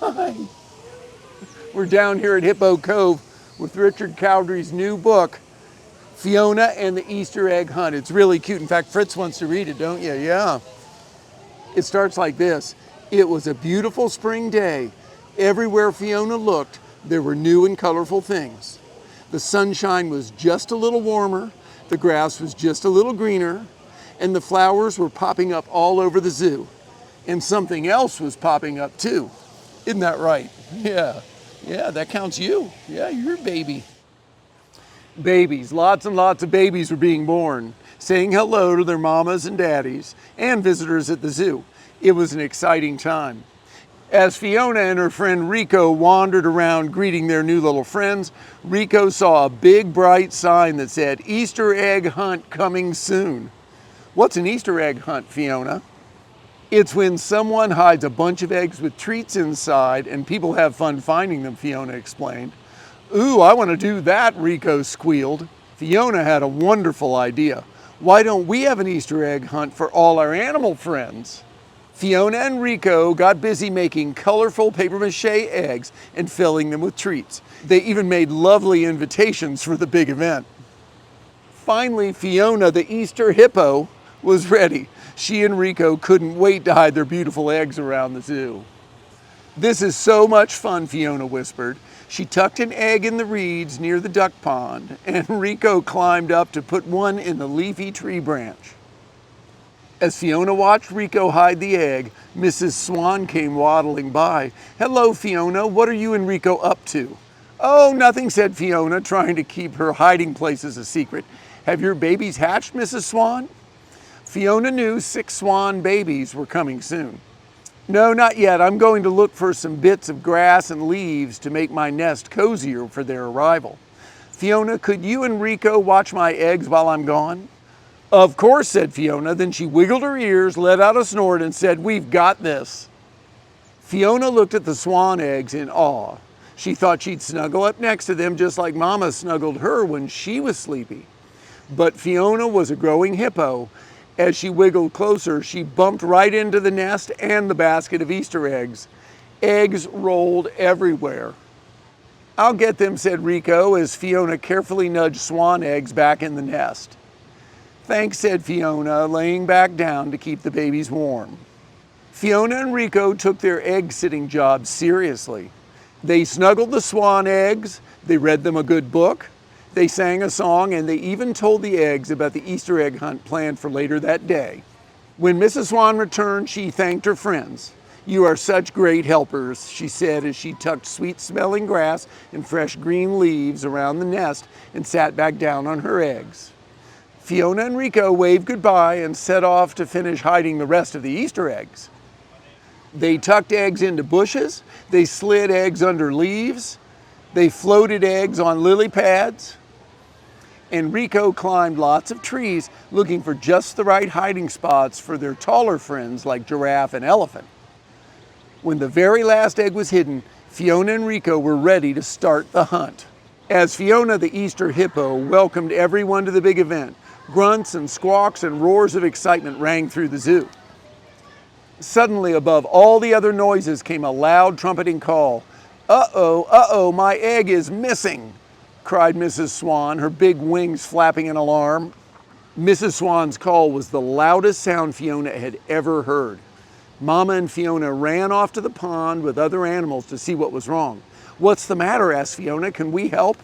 Hi. We're down here at Hippo Cove with Richard Cowdery's new book, Fiona and the Easter Egg Hunt. It's really cute. In fact, Fritz wants to read it, don't you? Yeah. It starts like this. It was a beautiful spring day. Everywhere Fiona looked, there were new and colorful things. The sunshine was just a little warmer, the grass was just a little greener, and the flowers were popping up all over the zoo. And something else was popping up too. Isn't that right? Yeah. Yeah, that counts you. Yeah, you're a baby. Babies, lots and lots of babies were being born, saying hello to their mamas and daddies and visitors at the zoo. It was an exciting time. As Fiona and her friend Rico wandered around greeting their new little friends, Rico saw a big bright sign that said, "Easter egg hunt coming soon." What's an Easter egg hunt, Fiona? It's when someone hides a bunch of eggs with treats inside and people have fun finding them, Fiona explained. Ooh, I want to do that, Rico squealed. Fiona had a wonderful idea. Why don't we have an Easter egg hunt for all our animal friends? Fiona and Rico got busy making colorful papier-mâché eggs and filling them with treats. They even made lovely invitations for the big event. Finally, Fiona, the Easter hippo, was ready. She and Rico couldn't wait to hide their beautiful eggs around the zoo. This is so much fun, Fiona whispered. She tucked an egg in the reeds near the duck pond, and Rico climbed up to put one in the leafy tree branch. As Fiona watched Rico hide the egg, Mrs. Swan came waddling by. "Hello, Fiona, what are you and Rico up to?" "Oh, nothing," said Fiona, trying to keep her hiding places a secret. "Have your babies hatched, Mrs. Swan?" Fiona knew 6 swan babies were coming soon. "No, not yet. I'm going to look for some bits of grass and leaves to make my nest cozier for their arrival." "Fiona, could you and Rico watch my eggs while I'm gone?" "Of course," said Fiona. Then she wiggled her ears, let out a snort, and said, "We've got this." Fiona looked at the swan eggs in awe. She thought she'd snuggle up next to them just like Mama snuggled her when she was sleepy. But Fiona was a growing hippo. As she wiggled closer, she bumped right into the nest and the basket of Easter eggs. Eggs rolled everywhere. "I'll get them," said Rico as Fiona carefully nudged swan eggs back in the nest. "Thanks," said Fiona, laying back down to keep the babies warm. Fiona and Rico took their egg-sitting job seriously. They snuggled the swan eggs, they read them a good book, they sang a song, and they even told the eggs about the Easter egg hunt planned for later that day. When Mrs. Swan returned, she thanked her friends. "You are such great helpers," she said as she tucked sweet-smelling grass and fresh green leaves around the nest and sat back down on her eggs. Fiona and Rico waved goodbye and set off to finish hiding the rest of the Easter eggs. They tucked eggs into bushes, they slid eggs under leaves, they floated eggs on lily pads, and Rico climbed lots of trees looking for just the right hiding spots for their taller friends like giraffe and elephant. When the very last egg was hidden, Fiona and Rico were ready to start the hunt. As Fiona the Easter hippo welcomed everyone to the big event, grunts and squawks and roars of excitement rang through the zoo. Suddenly, above all the other noises came a loud trumpeting call. Uh-oh, my egg is missing," cried Mrs. Swan, her big wings flapping in alarm. Mrs. Swan's call was the loudest sound Fiona had ever heard. Mama and Fiona ran off to the pond with other animals to see what was wrong. "What's the matter?" asked Fiona. "Can we help?"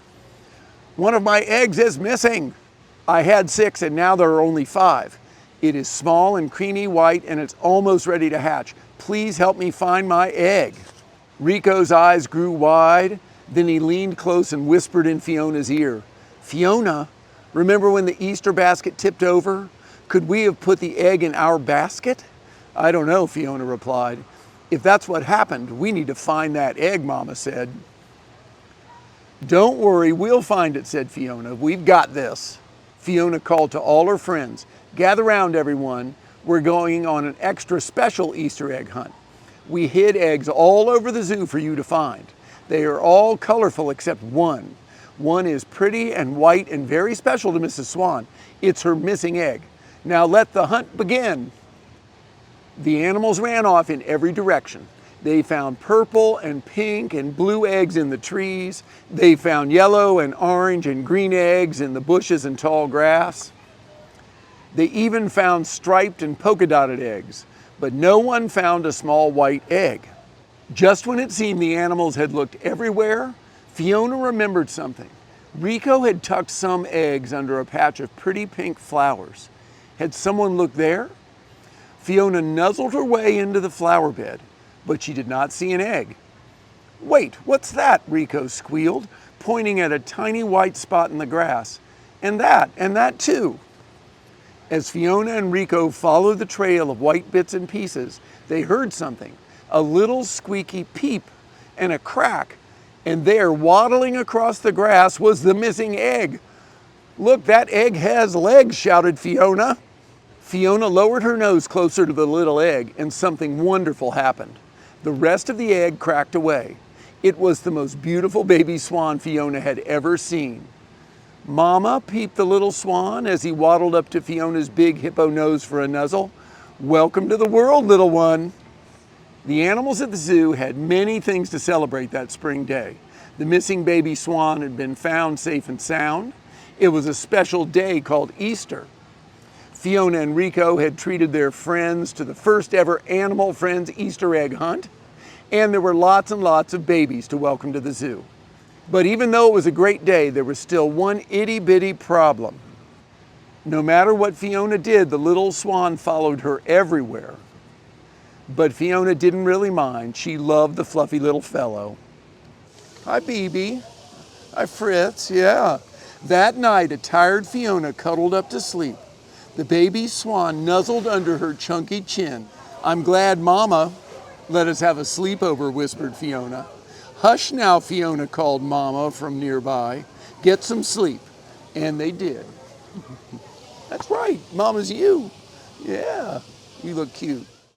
"One of my eggs is missing. I had 6 and now there are only 5. It is small and creamy white and it's almost ready to hatch. Please help me find my egg." Rico's eyes grew wide. Then he leaned close and whispered in Fiona's ear, "Fiona, remember when the Easter basket tipped over? Could we have put the egg in our basket?" "I don't know," Fiona replied. "If that's what happened, we need to find that egg," Mama said. "Don't worry, we'll find it," said Fiona. "We've got this." Fiona called to all her friends. "Gather round, everyone. We're going on an extra special Easter egg hunt. We hid eggs all over the zoo for you to find. They are all colorful except one. One is pretty and white and very special to Mrs. Swan. It's her missing egg. Now let the hunt begin." The animals ran off in every direction. They found purple and pink and blue eggs in the trees. They found yellow and orange and green eggs in the bushes and tall grass. They even found striped and polka dotted eggs, but no one found a small white egg. Just when it seemed the animals had looked everywhere, Fiona remembered something. Rico had tucked some eggs under a patch of pretty pink flowers. Had someone looked there? Fiona nuzzled her way into the flower bed, but she did not see an egg. "Wait, what's that?" Rico squealed, pointing at a tiny white spot in the grass. And that too." As Fiona and Rico followed the trail of white bits and pieces, they heard something, a little squeaky peep and a crack, and there, waddling across the grass, was the missing egg. "Look, that egg has legs," shouted Fiona. Fiona lowered her nose closer to the little egg, and something wonderful happened. The rest of the egg cracked away. It was the most beautiful baby swan Fiona had ever seen. "Mama," peeped the little swan as he waddled up to Fiona's big hippo nose for a nuzzle. "Welcome to the world, little one." The animals at the zoo had many things to celebrate that spring day. The missing baby swan had been found safe and sound. It was a special day called Easter. Fiona and Rico had treated their friends to the first ever Animal Friends Easter egg hunt, and there were lots and lots of babies to welcome to the zoo. But even though it was a great day, there was still one itty-bitty problem. No matter what Fiona did, the little swan followed her everywhere. But Fiona didn't really mind. She loved the fluffy little fellow. "Hi, Bibi." "Hi, Fritz." Yeah. That night, a tired Fiona cuddled up to sleep. The baby swan nuzzled under her chunky chin. "I'm glad Mama let us have a sleepover," whispered Fiona. "Hush now," Fiona called Mama from nearby. "Get some sleep." And they did. That's right, Mama's you. Yeah, you look cute.